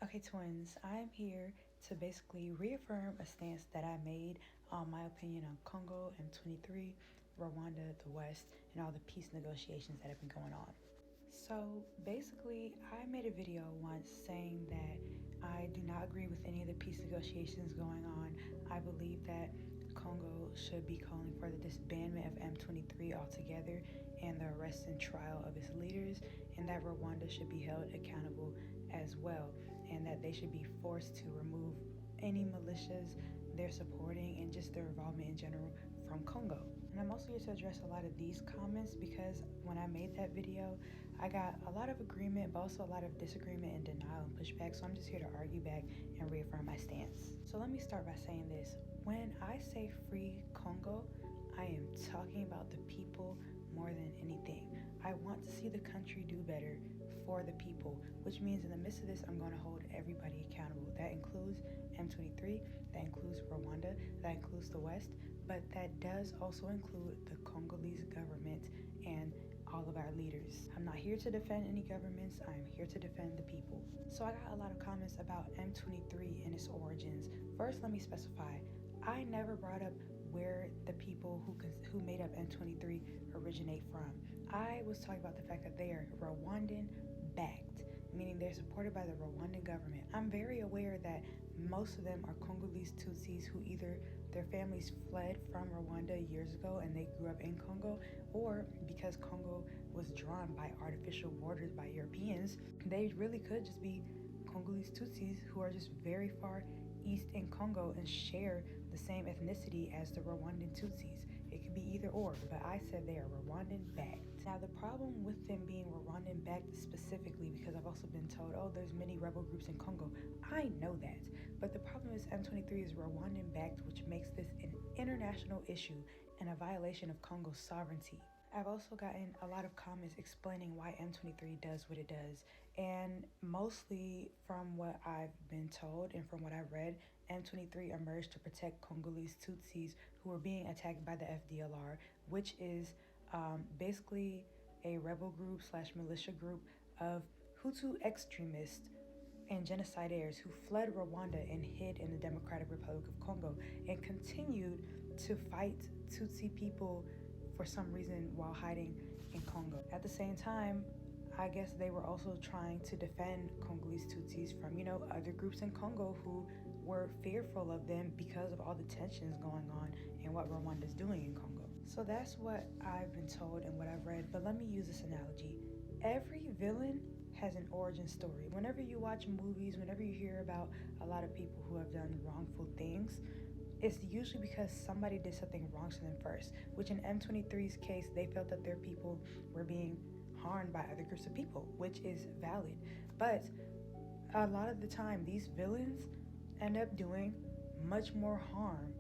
Okay, twins, I'm here to basically reaffirm a stance that I made on my opinion on Congo M23, Rwanda, the West, and all the peace negotiations that have been going on. So basically, I made a video once saying that I do not agree with any of the peace negotiations going on. I believe that Congo should be calling for the disbandment of M23 altogether and the arrest and trial of its leaders, and that Rwanda should be held accountable as well, and that they should be forced to remove any militias they're supporting and just their involvement in general from Congo. And I'm also here to address a lot of these comments because when I made that video, I got a lot of agreement, but also a lot of disagreement and denial and pushback. So I'm just here to argue back and reaffirm my stance. So let me start by saying this. When I say free Congo, I am talking about the people more than anything. I want to see the country do better for the people, which means in the midst of this, I'm going to hold everybody accountable. That includes M23, that includes Rwanda, that includes the West, but that does also include the Congolese government and all of our leaders. I'm not here to defend any governments, I'm here to defend the people. So I got a lot of comments about M23 and its origins. First, let me specify, I never brought up where the people who made up M23 originate from. I was talking about the fact that they are Rwandan backed, meaning they're supported by the Rwandan government. I'm very aware that most of them are Congolese Tutsis who either their families fled from Rwanda years ago and they grew up in Congo, or because Congo was drawn by artificial borders by Europeans, they really could just be Congolese Tutsis who are just very far east in Congo and share the same ethnicity as the Rwandan Tutsis. It could be either or, but I said they are Rwandan backed. Now the problem with them being Rwandan backed specifically, because I've also been told, oh, there's many rebel groups in Congo. I know that, but the problem is M23 is Rwandan backed, which makes this an international issue and a violation of Congo's sovereignty. I've also gotten a lot of comments explaining why M23 does what it does, and mostly from what I've been told and from what I've read, M23 emerged to protect Congolese Tutsis who were being attacked by the FDLR, which is basically a rebel group / militia group of Hutu extremists and genocidaires who fled Rwanda and hid in the Democratic Republic of Congo and continued to fight Tutsi people for some reason while hiding in Congo. At the same time, I guess they were also trying to defend Congolese Tutsis from, other groups in Congo who were fearful of them because of all the tensions going on and what Rwanda's doing in Congo. So that's what I've been told and what I've read, but let me use this analogy. Every villain has an origin story. Whenever you watch movies, whenever you hear about a lot of people who have done wrongful things, it's usually because somebody did something wrong to them first, which in M23's case, they felt that their people were being harmed by other groups of people, which is valid. But a lot of the time, these villains end up doing much more harm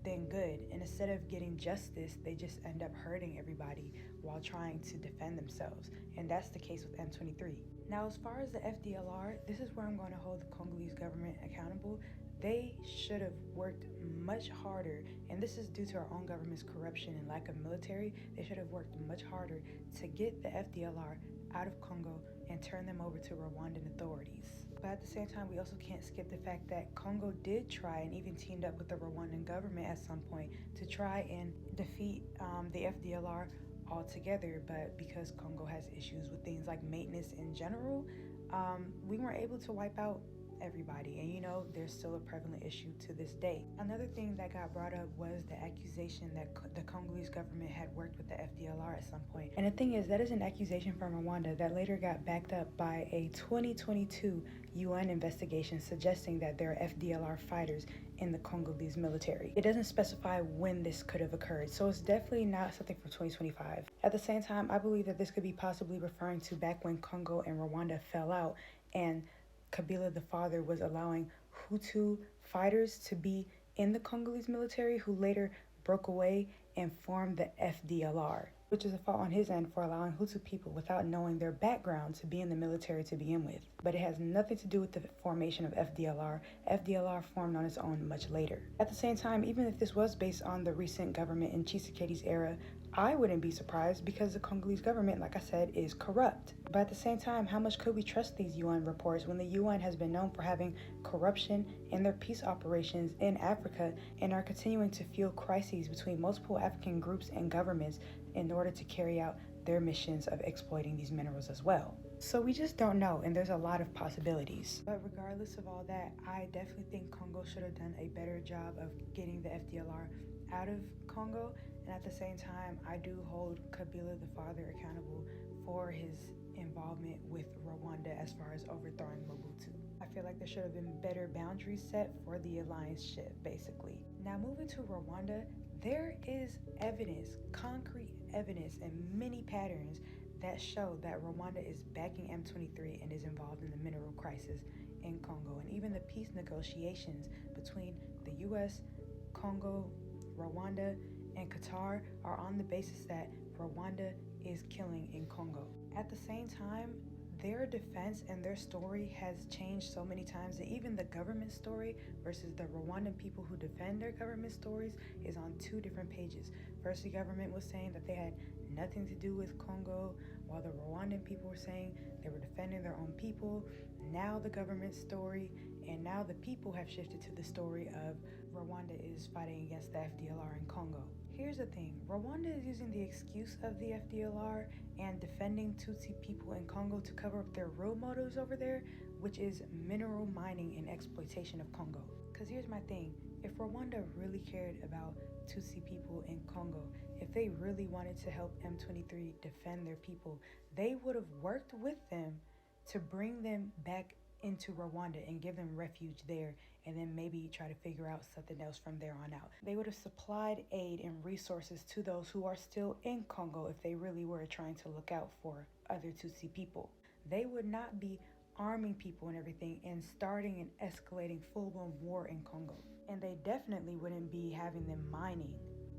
than good. And instead of getting justice, they just end up hurting everybody while trying to defend themselves. And that's the case with M23. Now, as far as the FDLR, this is where I'm going to hold the Congolese government accountable. They should have worked much harder, and this is due to our own government's corruption and lack of military. They should have worked much harder to get the FDLR out of Congo and turn them over to Rwandan authorities. But at the same time, we also can't skip the fact that Congo did try and even teamed up with the Rwandan government at some point to try and defeat the FDLR altogether, but because Congo has issues with things like maintenance in general, we weren't able to wipe out everybody, and there's still a prevalent issue to this day. Another thing that got brought up was the accusation that the Congolese government had worked with the FDLR at some point. And the thing is, that is an accusation from Rwanda that later got backed up by a 2022 UN investigation suggesting that there are FDLR fighters in the Congolese military. It doesn't specify when this could have occurred, so it's definitely not something for 2025. At the same time, I believe that this could be possibly referring to back when Congo and Rwanda fell out and Kabila the father was allowing Hutu fighters to be in the Congolese military who later broke away and formed the FDLR, which is a fault on his end for allowing Hutu people without knowing their background to be in the military to begin with. But it has nothing to do with the formation of FDLR. FDLR formed on its own much later. At the same time, even if this was based on the recent government in Tshisekedi's era, I wouldn't be surprised because the Congolese government, like I said, is corrupt. But at the same time, how much could we trust these UN reports when the UN has been known for having corruption in their peace operations in Africa and are continuing to fuel crises between multiple African groups and governments in order to carry out their missions of exploiting these minerals as well? So we just don't know, and there's a lot of possibilities. But regardless of all that, I definitely think Congo should have done a better job of getting the FDLR out of Congo. And at the same time, I do hold Kabila the father accountable for his involvement with Rwanda as far as overthrowing Mobutu. I feel like there should have been better boundaries set for the alliance ship, basically. Now, moving to Rwanda, there is evidence, concrete evidence, and many patterns that show that Rwanda is backing M23 and is involved in the mineral crisis in Congo. And even the peace negotiations between the US, Congo, Rwanda, and Qatar are on the basis that Rwanda is killing in Congo. At the same time, their defense and their story has changed so many times that even the government story versus the Rwandan people who defend their government stories is on two different pages. First, the government was saying that they had nothing to do with Congo, while the Rwandan people were saying they were defending their own people. Now the government story, and now the people have shifted to the story of Rwanda is fighting against the FDLR in Congo. Here's the thing, Rwanda is using the excuse of the FDLR and defending Tutsi people in Congo to cover up their real motives over there, which is mineral mining and exploitation of Congo. Because here's my thing, if Rwanda really cared about Tutsi people in Congo, if they really wanted to help M23 defend their people, they would have worked with them to bring them back into Rwanda and give them refuge there, and then maybe try to figure out something else from there on out. They would have supplied aid and resources to those who are still in Congo if they really were trying to look out for other Tutsi people. They would not be arming people and everything and starting and escalating full-blown war in Congo. And they definitely wouldn't be having them mining.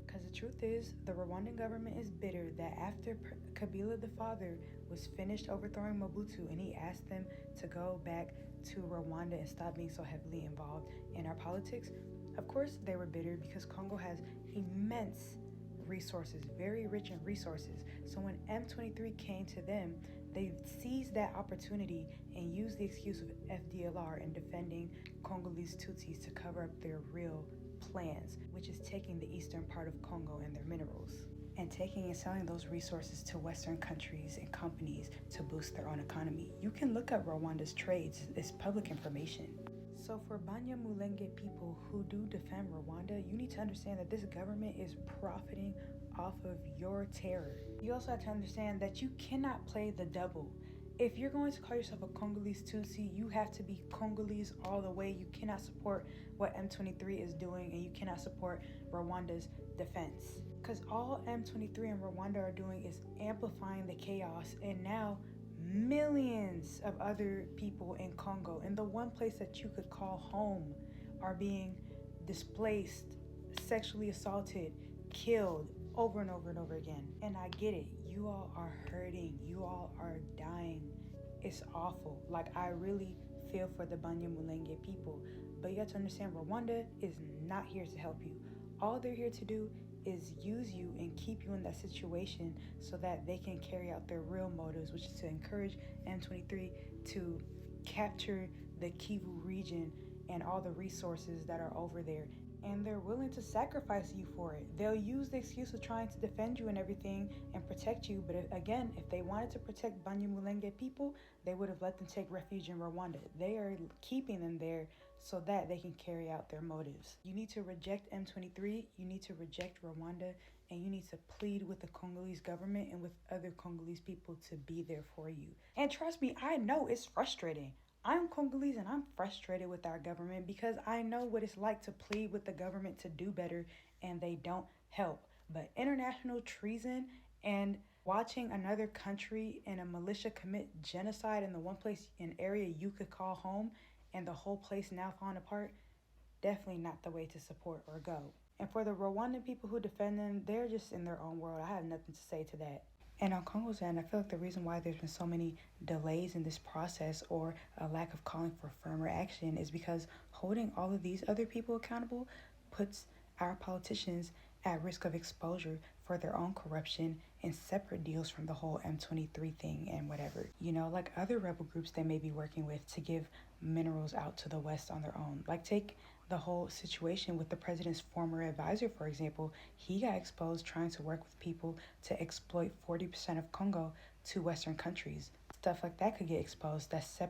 Because the truth is, the Rwandan government is bitter that after Kabila the father was finished overthrowing Mobutu and he asked them to go back to Rwanda and stop being so heavily involved in our politics, of course they were bitter because Congo has immense resources, very rich in resources. So when M23 came to them, they seized that opportunity and used the excuse of FDLR in defending Congolese Tutsis to cover up their real plans, which is taking the eastern part of Congo and their minerals, and taking and selling those resources to Western countries and companies to boost their own economy. You can look up Rwanda's trades, it's public information. So for Banyamulenge people who do defend Rwanda, you need to understand that this government is profiting off of your terror. You also have to understand that you cannot play the double. If you're going to call yourself a Congolese Tutsi, you have to be Congolese all the way. You cannot support what M23 is doing, and you cannot support Rwanda's defense. Because all M23 and Rwanda are doing is amplifying the chaos, and now millions of other people in Congo, in the one place that you could call home, are being displaced, sexually assaulted, killed over and over and over again. And I get it. You all are hurting. You all are dying. It's awful. Like, I really feel for the Banyamulenge people. But you have to understand, Rwanda is not here to help you. All they're here to do is use you and keep you in that situation so that they can carry out their real motives, which is to encourage M23 to capture the Kivu region and all the resources that are over there. And they're willing to sacrifice you for it. They'll use the excuse of trying to defend you and everything and protect you. But if they wanted to protect Banyamulenge people, they would have let them take refuge in Rwanda. They are keeping them there so that they can carry out their motives. You need to reject M23, you need to reject Rwanda, and you need to plead with the Congolese government and with other Congolese people to be there for you. And trust me, I know it's frustrating. I'm Congolese and I'm frustrated with our government because I know what it's like to plead with the government to do better and they don't help. But international treason and watching another country and a militia commit genocide in the one place, an area you could call home, and the whole place now falling apart, definitely not the way to support or go. And for the Rwandan people who defend them, they're just in their own world. I have nothing to say to that. And on Congo's end, I feel like the reason why there's been so many delays in this process or a lack of calling for firmer action is because holding all of these other people accountable puts our politicians at risk of exposure for for their own corruption and separate deals from the whole M23 thing and whatever. You know, like other rebel groups they may be working with to give minerals out to the West on their own. Like take the whole situation with the president's former advisor, for example. He got exposed trying to work with people to exploit 40% of Congo to Western countries. Stuff like that could get exposed that's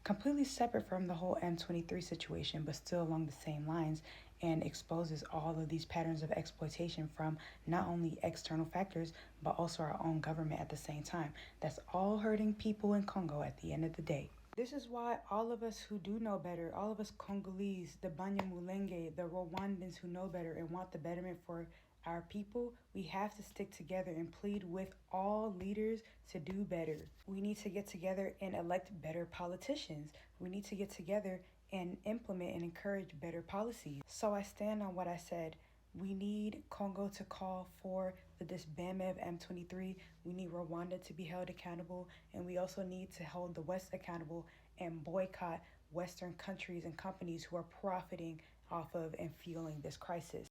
completely separate from the whole M23 situation, but still along the same lines, and exposes all of these patterns of exploitation from not only external factors, but also our own government at the same time. That's all hurting people in Congo at the end of the day. This is why all of us who do know better, all of us Congolese, the Banyamulenge, the Rwandans who know better and want the betterment for our people, we have to stick together and plead with all leaders to do better. We need to get together and elect better politicians. We need to get together and implement and encourage better policies. So I stand on what I said. We need Congo to call for the disbandment of M23. We need Rwanda to be held accountable. And we also need to hold the West accountable and boycott Western countries and companies who are profiting off of and fueling this crisis.